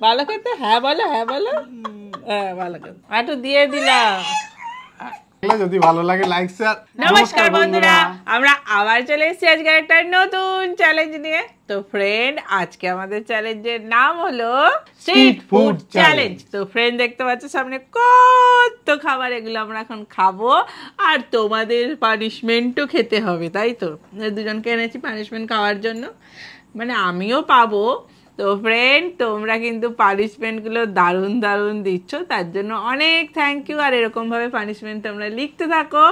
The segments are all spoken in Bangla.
ভালো খেতে? হ্যাঁ বলো, হ্যাঁ বলো। হ্যাঁ ভালো খেতে। একটু দিয়ে দিলাম। যদি ভালো লাগে লাইক শেয়ার। নমস্কার বন্ধুরা, আমরা আবার চলে এসেছি আজকে একটা নতুন চ্যালেঞ্জ নিয়ে। তো ফ্রেন্ড, আজকে আমাদের চ্যালেঞ্জের নাম হলো স্ট্রিট ফুড চ্যালেঞ্জ। তো ফ্রেন্ড, দেখতে পাচ্ছ সামনে কত খাবার, এগুলো আমরা এখন খাবো আর তোমাদের পানিশমেন্টও খেতে হবে, তাই তো? দুজনকে এনেছি পানিশমেন্ট খাওয়ার জন্য, মানে আমিও পাবো। তো ফ্রেন্ড, তোমরা কিন্তু পানিশমেন্টগুলো দারুণ দারুণ দিচ্ছ, তার জন্য অনেক থ্যাংক ইউ। আর এরকমভাবে পানিশমেন্ট তোমরা লিখতে থাকো।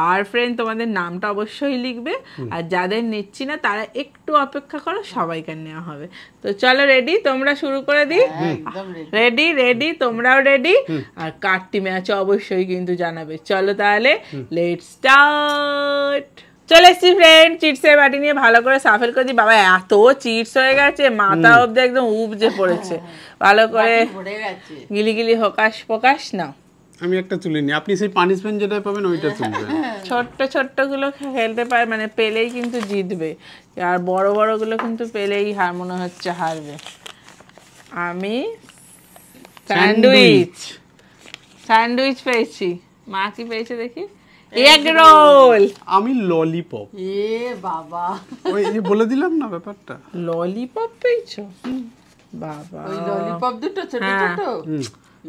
আর ফ্রেন্ড, তোমাদের নামটা অবশ্যই লিখবে। আর যাদের নিচ্ছি না তারা একটু অপেক্ষা করো, সবাইকে নেওয়া হবে। তো চলো, রেডি? তোমরা শুরু করে দিই। রেডি রেডি, তোমরাও রেডি? আর কার টিমে আছে অবশ্যই কিন্তু জানাবে। চলো তাহলে, লেটস স্টার্ট। চলে এসছি ফ্রেন্ড, চিটসের বাটি নিয়ে ভালো করে সাফেল করে দিই। বাবা, এত চিটস হয়ে গেছে, মাথা অব্দি একদম উপজে পড়েছে। ভালো করে গিলি গিলি হকাশ পকাশ নাও। আমি একটা তুলে নি, আপনি সেই পানিশমেন্ট যেটা পাবেন ওইটা তুলবেন। ছোট্ট ছোট্ট গুলো খেলতে পারে, মানে পেলেই কিন্তু জিতবে, আর বড় বড় গুলো কিন্তু পেলেই মনে হচ্ছে হারবে। আমি স্যান্ডউইচ স্যান্ডউইচ পেয়েছি। মা কি পেয়েছে দেখি? Egg roll. আমি ললিপপ। এ বাবা, ওই যে বলে দিলাম না ব্যাপারটা। ললিপপ পেয়েছো? বাবা, ওই ললিপপ দুটো ছোট ছোট।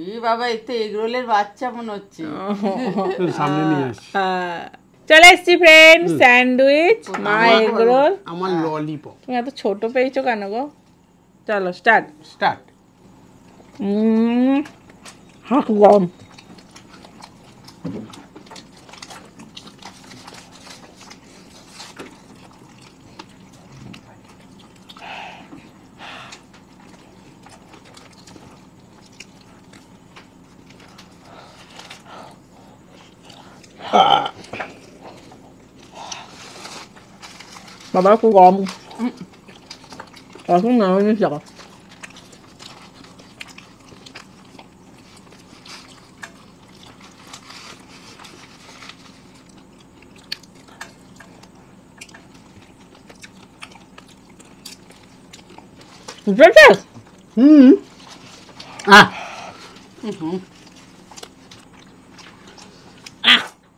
এ বাবা, এতে এগ রোলের বাচ্চা মনে হচ্ছে। সামনে নিয়ে আসি। চলে এসছি ফ্রেন্ড, স্যান্ডউইচ, মা এগ রোল, আমার ললিপপ। তুমি এত ছোট পেয়েছো কেন গো? চলো স্টার্ট। স্টার্ট। গরম। বাবা খুব গরম, এখন নামিয়ে যাবো।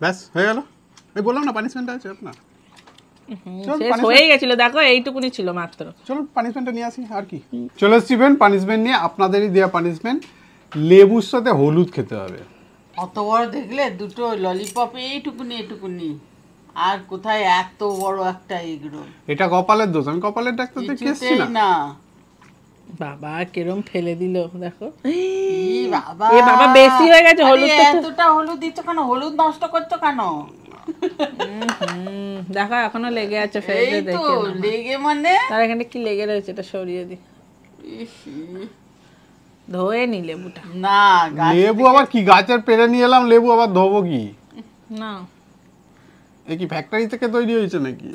ব্যাস হয়ে গেল। এই বললাম না পানিশমেন্ট আছে আপনার। হয়ে গেছিল, দেখো এইটুকুনি ছিল মাত্র। চলো পানিশমেন্টটা নিয়ে আসি। আর কি, চলে এসছি ফ্রেন্ড পানিশমেন্ট নিয়ে। আপনাদেরই দেওয়া পানিশমেন্ট, লেবুর সাথে হলুদ খেতে হবে। অত বড় দেখলে দুটো ললিপপ এইটুকুনি এটুকুনি, আর কোথায় এত বড় একটা এগ রোল। এটা কপালের দোষ, আমি কপালের ডাক্তার দেখে এসেছি না। বাবা কিরম ফেলে দিল দেখো। বাবা, এ বাবা, বেশি হয়ে গেছে হলুদ। এতটা হলুদ দিচ্ছ কেন? হলুদ নষ্ট করছো কেন? দেখো এখনো লেগে আছে। এই তো লেগে, মানে তার এখানে কি লেগে রয়েছে, এটা সরিয়ে দি। ধোয়ে নি লেবুটা। না, লেবু আবার কি গাছের পেড়ে নিয়ে এলাম, লেবু আবার ধোবো কি? না, এ কি ফ্যাক্টরি থেকে তৈরি হয়েছে নাকি?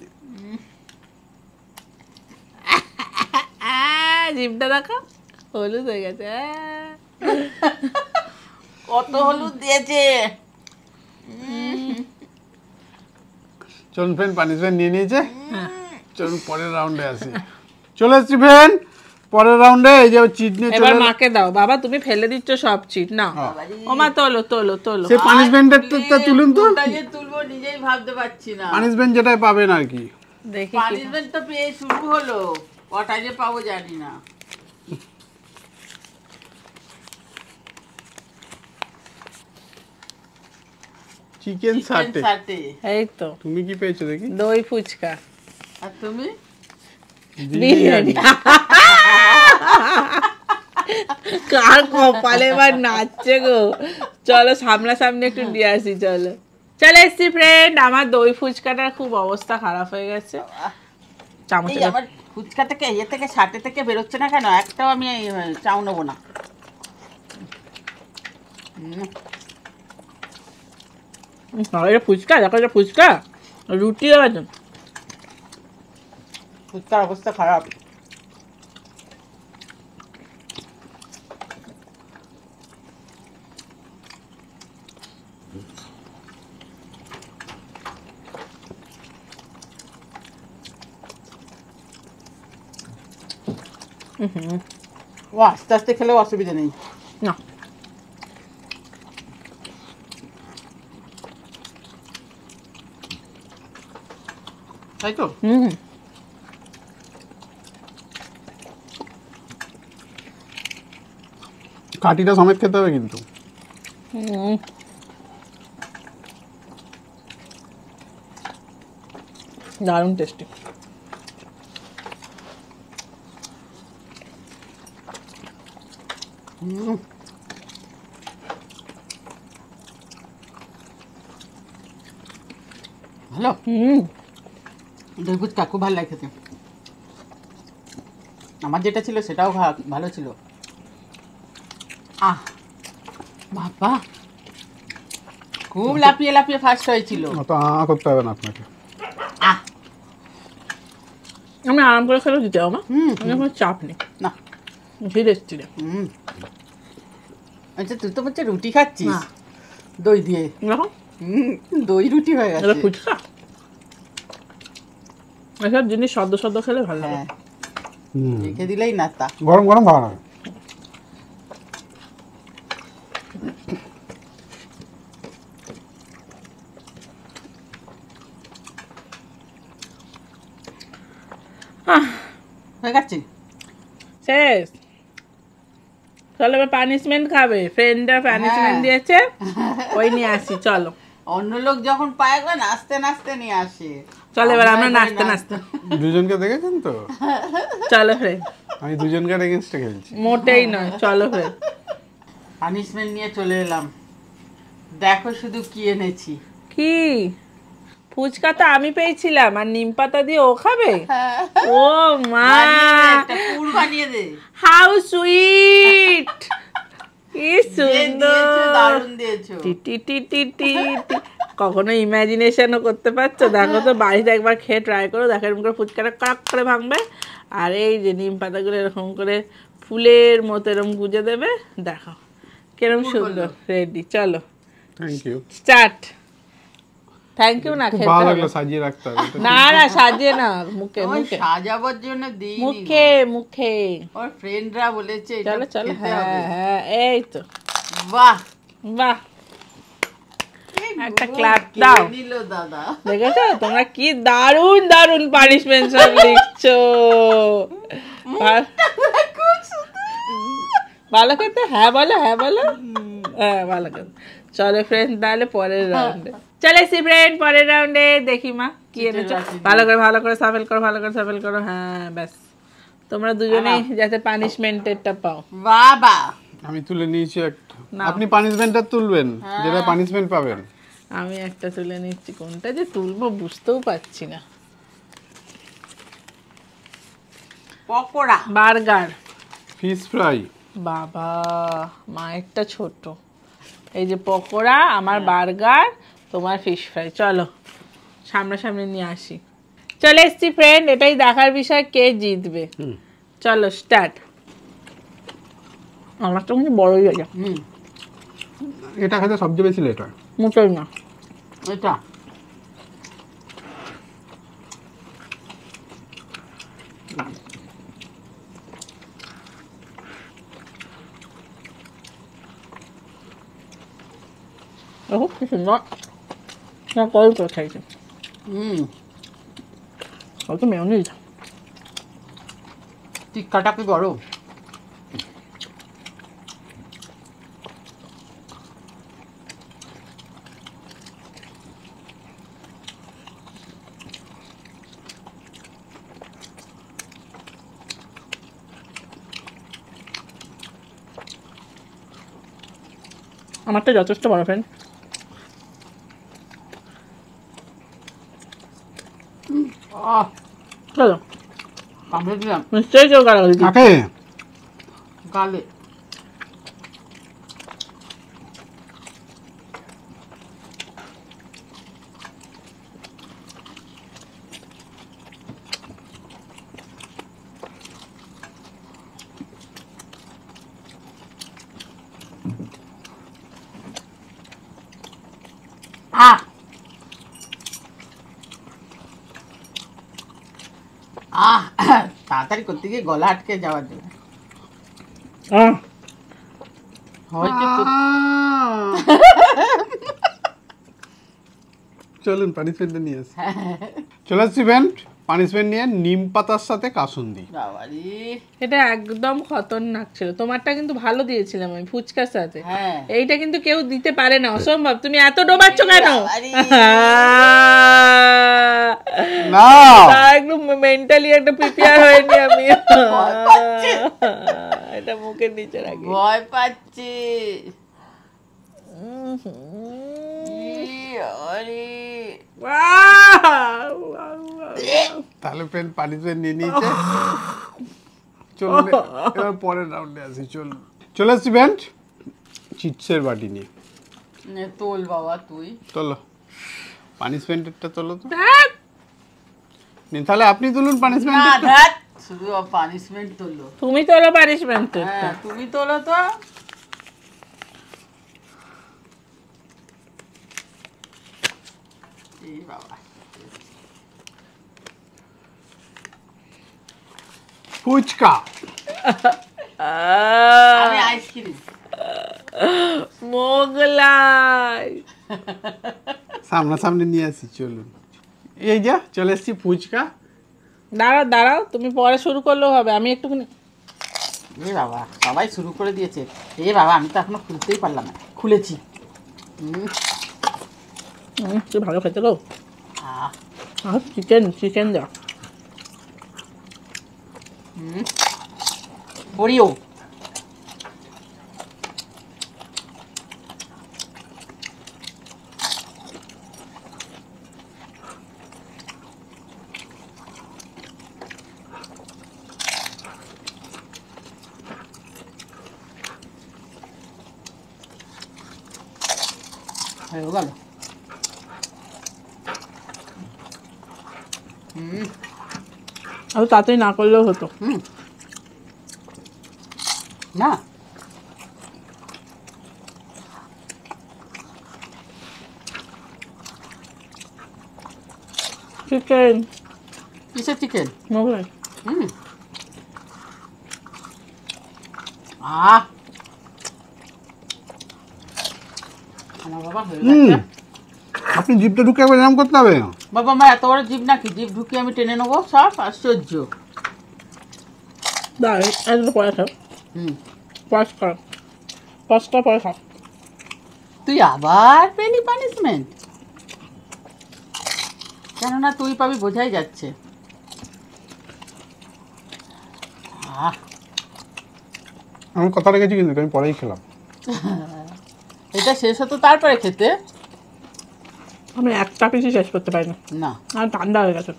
জিভটা দেখো, হলুদ হয়ে গেছে। কত হলুদ দিয়েছে। চলুন ফ্রেন্ড, পানিশমেন্ট নিয়ে নিয়েছে, চলুন পরের রাউন্ডে আসি। চলে এসছি ফ্রেন্ড পরের রাউন্ডে। এই যে চিট নিয়ে এবার মাকে দাও। বাবা তুমি ফেলে দিচ্ছ সব চিট। না ও মা, তোলো তোলো তোলো। সে পানিশমেন্টটা তুলুন তো। কোনটাকে তুলবো নিজেই ভাবতে পারছি না। পানিশমেন্ট যেটাই পাবেন আর কি। দেখি পানিশমেন্ট তো পেয়ে শুরু হলো, কটা যে পাবো জানি না। চিকেন সাটে। এই তো তুমি কি পেয়েছো দেখি? দই ফুচকা। আর তুমি? বিরিয়ানি। কার কপালে এবার নাচছে গো। চলো সামনাসামনি একটু দিয়ে আসি। চলো চলে এসছি ফ্রেন্ড, আমার দই ফুচকাটার খুব অবস্থা খারাপ হয়ে গেছে। এই আমার ফুচকা থেকে থেকে সাটে থেকে বেরোচ্ছে না কেন? একটাও আমি চাউ নেবো না। ফুচকা দেখো, ফুচকা রুটি আছে। ফুচকার অবস্থা খারাপ। ও আস্তে আস্তে খেলেও অসুবিধা নেই। না তাই তো? হুম কাঠিটা সমেত খেতে হবে কিন্তু। হুম দারুণ টেস্টি। হুম। ভালো, হুম দই ফুচকা খুব ভালো লাগে খেতে। আমার যেটা ছিল সেটাও ভালো ছিল। আহ বাবা, খুব লাফিয়ে লাফিয়ে ফার্স্ট হয়েছিল। অত করতে হবে না আপনাকে। আহ আমি আরাম করে খেলেও দিতে হবে হুম, আমার কোনো চাপ নেই। না। ধীরে ধীরে হুম। আচ্ছা তুই তো বলছে রুটি খাচ্ছিস না। দই দিয়ে। দেখো হুম, দই রুটি হয়ে এটা গেছে। ফুচকা, এসব জিনিস সদ্য সদ্য খেলে ভালো লাগে। হ্যাঁ, হুম। রেখে দিলেই না তা। গরম গরম ভালো লাগে। হয়ে গেছে। শেষ, চলো এবার পানিশমেন্ট খাবে, ফ্রেন্ডরা পানিশমেন্ট হ্যাঁ। দিয়েছে ওই নিয়ে আসি চলো। অন্য লোক যখন পায় একবার নাচতে নাচতে নিয়ে আসে। চলো এবার আমরা একবারে নাচতে নাচতে দুজনকে দেখেছেন তো? চলো ফ্রেন্ড, আমি দুজনকার এগেনস্টে খেলছি। মোটেই নয়, চলো ফ্রেন্ড। পানিশমেন্ট নিয়ে চলে এলাম। দেখো শুধু কি এনেছি। কি ফুচকা তো আমি পেয়েছিলাম, আর নিম পাতা দিয়ে ও খাবে? ও মা, একটা পুর বানিয়ে দে। হাউ সুইট, কি যে দিয়েছো, সুন্দর। দারুণ দিয়েছো। টি টি টি টি টি টি। কখনো ইমাজিনেশনও করতে পারছো? দেখো তো বাড়িতে একবার খেয়ে ট্রাই করো, দেখো এরকম করে ফুচকাটা কাক করে ভাঙবে, আর এই যে নিম পাতাগুলো এরকম করে ফুলের মতো এরকম গুজে দেবে, দেখো কিরম সুন্দর। রেডি, চলো thank you. Start. Thank you না, খুব খেতে ভালো হবে। লাগলো, সাজিয়ে রাখতে হবে এটা। না না সাজিয়ে না, মুখে ওই মুখে সাজাবার জন্য দিইনি। মুখে মুখে। ওর ফ্রেন্ডরা বলেছে এটা চলো চলো, খেতে হবে। হ্যাঁ হ্যাঁ এই তো, বাহ, বাহ, এই একটা গুণ clap কে দাও। নিল দাদা। দেখেছো তোমরা কি দারুণ দারুণ পানিশমেন্ট সব লিখছো। ভালো খেতে, হ্যাঁ বলো, হ্যাঁ বলো, হ্যাঁ ভালো খেতে। চলো ফ্রেন্ড তাহলে পরের রাউন্ডে চলে এসি ফ্রেন্ড, পরের রাউন্ডে দেখি মা কি এনেছো। ভালো করে সাফেল করো, ভালো করে সাফেল করো, হ্যাঁ ব্যাস। তোমরা দুজনেই যাতে পানিশমেন্টেরটা পাও। বাবা, আমি তুলে নিয়েছি একটা। নাও। আপনি পানিশমেন্টটা তুলবেন, যেটা পানিশমেন্ট পাবেন। আমি একটা তুলে নিচ্ছি, কোনটা যে তুলবো বুঝতেও পারছি না। পকোড়া। Burger, fish fry. বাবা মায়েরটা ছোট, এই যে পকোড়া, আমার বার্গার, তোমার ফিশ ফ্রাই। চলো সামনাসামনি নিয়ে আসি। চলে এসছি ফ্রেন্ড, এটাই দেখার বিষয় কে জিতবে। চলো স্টার্ট। আমার তো কিন্তু বড়ই হয়ে যায়, হুম, এটা খেতে সবচেয়ে বেশি লেট হয়। মোটেই না। এটা দেখো কি সুন্দর, না কল করে খাইছে, হুম, হয়তো মেয়নিজ। টিক্কাটা কি বড়। আমারটা যথেষ্ট বড় ফ্রেন্ড। চলো কামড়ে দিলাম নিশ্চয়ই কেউ গালাগালি দিচ্ছে। কাকে? গালে। আহ, আহ, তাড়াতাড়ি করতে গিয়ে গলা আটকে যাওয়ার জন্য। হয়েছে তো। চলুন পানিশমেন্টটা নিয়ে আসি। চলে আসছি ফ্রেন্ড, পানিশমেন্ট নিয়ে নিম পাতার সাথে কাসুন্দি। বাবারে, এটা একদম খতরনাক ছিল। তোমারটা কিন্তু ভালো দিয়েছিলাম আমি ফুচকার সাথে। হ্যাঁ। এইটা কিন্তু কেউ দিতে পারে না, অসম্ভব। তুমি এত ডোবাচ্ছ কেন? বাবারে। না তা একটু মেন্টালি একটা প্রিপেয়ার হয়নি আমি। ভয় পাচ্ছে। এটা মুখের নিচে রাখি। ভয় পাচ্ছে। আরে তাহলে ফ্রেন্ড পানিশমেন্ট নিয়ে নিয়েছে। চলুন এবার পরের রাউন্ডে আসি। চলুন চলে আসছি ফ্রেন্ড চিপসের বাটি নিয়ে। নে তোল বাবা তুই। চলো পানিশমেন্টেরটা তোলো তো। ধ্যাৎ, নিন, তাহলে আপনি তুলুন না পানিশমেন্ট। ধ্যাৎ, শুধু পানিশমেন্ট তোলো। তুমি তোলো পানিশমেন্ট। হ্যাঁ তুমি তোলো তো। এই বাবা, ফুচকা। আমি আইসক্রিম। মোগলাই। সামনাসামনি নিয়ে আসি। চলুন এই যা চলে এসছি ফুচকা। দাঁড়াও দাঁড়াও, তুমি পরে শুরু করলেও হবে, আমি একটুখানি। এ বাবা, সবাই শুরু করে দিয়েছে। এ বাবা, আমি তো এখনো খুলতেই পারলাম না। খুলেছি। তুই ভালো খেতে গো। আহ, আর চিকেন চিকেন দাও। ওরিও। হয়ে গেল। আর তাড়াতাড়ি না করলেও হতো। না চিকেন কিসের চিকেন? মোগলাই। আহ, আমার বাবা হয়ে গেছে। আপনি জিভটা ঢুকে একবার এরকম করতে হবে। বাবা মা এত বড় জিভ নাকি? জিভ ঢুকিয়ে আমি টেনে নেবো সব? আশ্চর্য। দাঁড়াই একটু পরে খাও। পাঁচ খাও, পাঁচটা পরে খাও। তুই আবার পেলি পানিশমেন্ট? কেননা তুই পাবি বোঝাই যাচ্ছে। আহ, আমি কথা রেখেছি কিন্তু আমি পরেই খেলাম। এটা শেষ হতো তারপরে খেতে? আমি একটা পিসই শেষ করতে পারি না, না। আর ঠান্ডা হয়ে গেছে।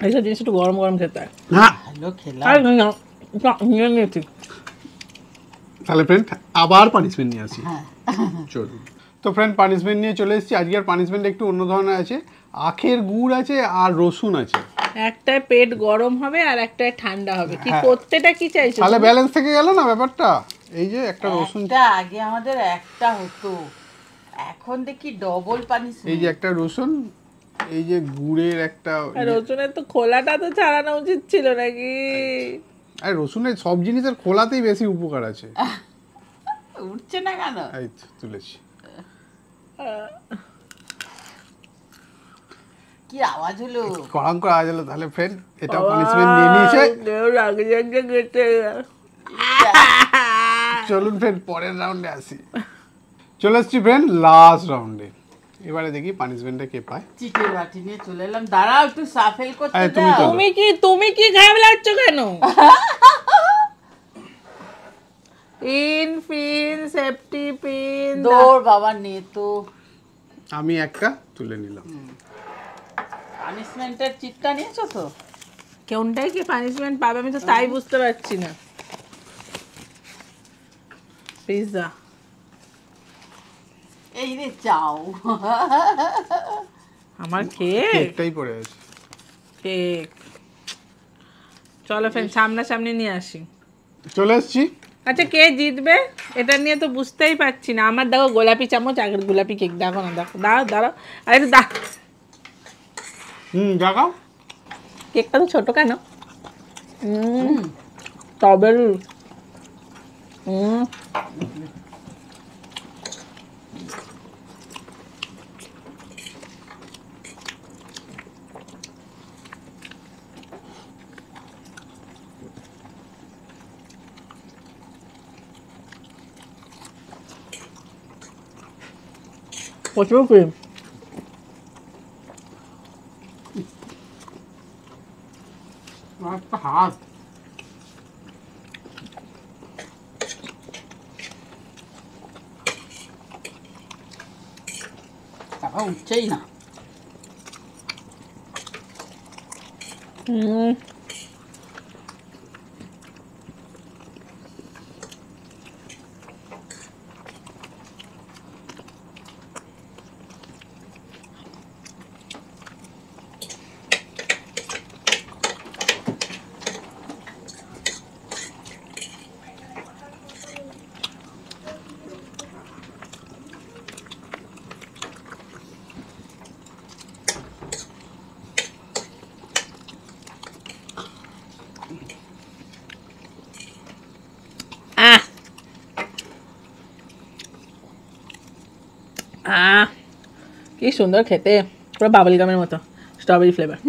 এইসব জিনিস একটু গরম গরম খেতে হয়। না ভালো খেলাম। আর না নিয়ে নিয়েছি। তাহলে ফ্রেন্ড আবার পানিশমেন্ট নিয়ে আসি। হ্যাঁ। চলুন তো ফ্রেন্ড পানিশমেন্ট নিয়ে চলে এসেছি। আজকের পানিশমেন্ট একটু অন্য ধরনের আছে। আখের গুড় আছে আর রসুন আছে। একটায় পেট গরম হবে আর একটায় ঠান্ডা হবে। কি হ্যাঁ। করতেটা কি চাইছো? তাহলে ব্যালেন্স থেকে গেল না ব্যাপারটা। এই যে একটা রসুন, একটা আগে আমাদের একটা হতো, এখন দেখি ডবল এই যে পানিশমেন্ট। একটা রসুন, এই যে গুড়ের একটা আর রসুনের তো খোলাটা তো ছাড়ানো উচিত ছিল নাকি? আর রসুনের সব জিনিসের খোলাতেই বেশি উপকার আছে। উঠছে না কেন? এই তো তুলেছি। কি আওয়াজ হলো? কড়াং করে আওয়াজ হলো। তাহলে ফ্রেন্ড এটা পানিশমেন্ট নিয়ে নিয়েছে। চলুন ফ্রেন্ড পরের রাউন্ডে আসি। চলে এসছি ফ্রেন্ড লাস্ট রাউন্ডে। এবারে দেখি পানিশমেন্টটা কে পায়। চিকের বাটি নিয়ে চলে এলাম। দাঁড়াও একটু সাফেল করতে এই, তুমি দাও। চলো। তুমি কি ঘাবড়াচ্ছ কেন? Pin pin safety pin. দৌড় বাবা, নে তো। আমি একটা তুলে নিলাম। পানিশমেন্টের চিপটা নিয়েছো তো? কোনটাই কি পানিশমেন্ট পাবে আমি তো তাই বুঝতে পারছি না। পিৎজা। এই রে চাও। আমার কেক। কেকটাই পড়ে আছে। কেক। চলো ফ্রেন্ড সামনাসামনি নিয়ে আসি। চলে এসছি। আচ্ছা কে জিতবে এটা নিয়ে তো বুঝতেই পারছি না। আমার দেখো গোলাপি চামচ, আগের গোলাপি কেক। দেখো না, দেখো, দাঁড়াও দাঁড়াও। আরে দেখাও। কেকটা তো ছোট কেন? স্ট্রবেরি প্রচুর ক্রিম। একটা হাত টাকা উঠছেই না। কি সুন্দর খেতে, পুরো বাবল গামের মতো স্ট্রবেরি ফ্লেভার।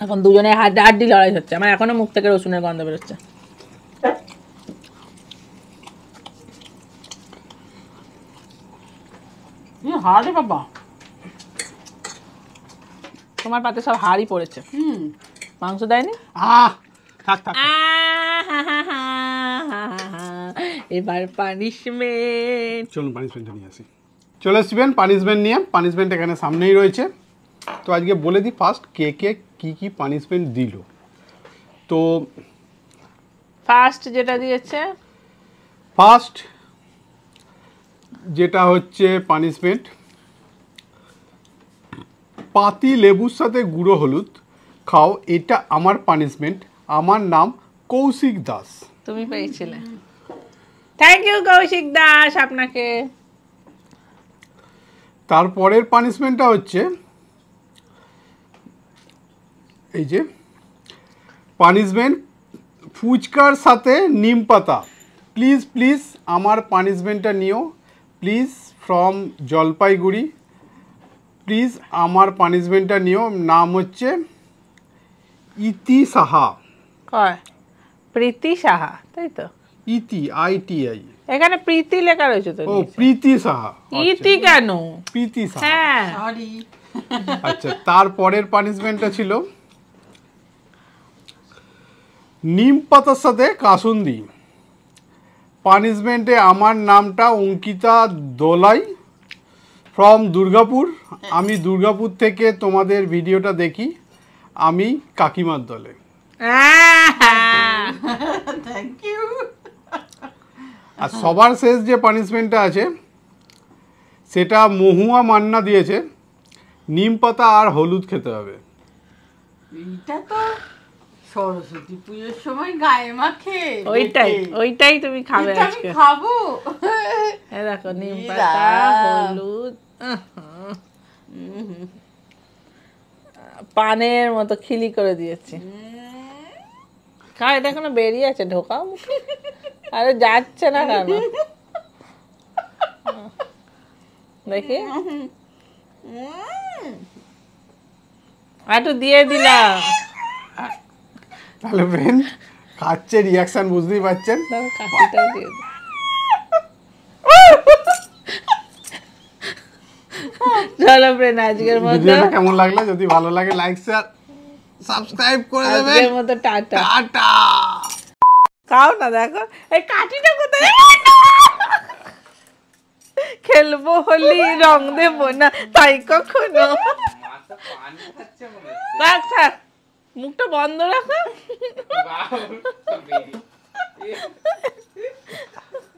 এখন দুজনে হাড্ডি লড়াই হচ্ছে। আমার এখনো মুখ থেকে রসুনের গন্ধ বেরোচ্ছে। হাড়ে বাবা, তোমার পাতে সব হাড়ই পড়েছে, মাংস দেয়নি। থাক থাক, এবার পানিশমেন্ট। চলুন পানিশমেন্টটা নিয়ে আসি। চলে এসছিবেন পানিশমেন্ট নিয়ে। পানিশমেন্ট এখানে সামনেই রয়েছে। তো আজকে বলে দিই ফার্স্ট কে কে কি পানিশমেন্ট দিল। তো ফার্স্ট যেটা দিয়েছে, ফার্স্ট যেটা হচ্ছে পানিশমেন্ট, পাতি লেবুর সাথে গুঁড়ো হলুদ খাও, এটা আমার পানিশমেন্ট। আমার নাম কৌশিক দাস। তুমি পেয়েছিলে। থ্যাংক ইউ কৌশিক দাস আপনাকে। তারপরের পানিশমেন্টটা হচ্ছে এই যে পানিশমেন্ট, ফুচকার সাথে নিম পাতা। প্লিজ প্লিজ আমার পানিশমেন্টটা নিও, প্লিজ ফ্রম জলপাইগুড়ি। প্লিজ আমার পানিশমেন্টটা নিও। নাম হচ্ছে ইতি সাহা। কয় প্রীতি সাহা, তাই তো? ইতি ITI। এখানে প্রীতি লেখা রয়েছে তো। ও প্রীতি সাহা। ইতি কেন? প্রীতি সাহা। হ্যাঁ, সরি। আচ্ছা, তারপরের পানিশমেন্টটা ছিল নিম পাতার সাথে কাসুন্দি। পানিশমেন্টে আমার নামটা অঙ্কিতা দোলাই ফ্রম দুর্গাপুর। আমি দুর্গাপুর থেকে তোমাদের ভিডিওটা দেখি, আমি কাকিমার দলে। Thank you. আর সবার শেষ যে পানিশমেন্টটা আছে সেটা মহুয়া মান্না দিয়েছে, নিম পাতা আর হলুদ খেতে হবে। এইটা তো সরস্বতী পুজোর সময় গায়ে মাখে। ওইটাই তুমি খাবে এটা আমি আজকে। খাবো। এই দেখো নিম পাতা, হলুদ, পানের মতো খিলি করে দিয়েছে। খা, এটা এখনো বেরিয়ে আছে, ঢোকাও মুখে। আরে যাচ্ছে না কেন দেখি, একটু দিয়ে দিলাম। তাহলে ফ্রেন্ড খাচ্ছে, রিয়াকশন বুঝতেই পারছেন। দেখো কাঠিটাও দিয়ে দিই। চলো ফ্রেন্ড, আজকের মতো ভিডিওটা কেমন লাগলো? যদি ভালো লাগে লাইক শেয়ার সাবস্ক্রাইব করে দেবেন। আজকের মতো টাটা। টাটা। খাও না, দেখো এই কাঠিটা কোথায়। খেলবো হোলি, রং দেবো না তাই কখনো। থাক থাক, মুখটা বন্ধ রাখো।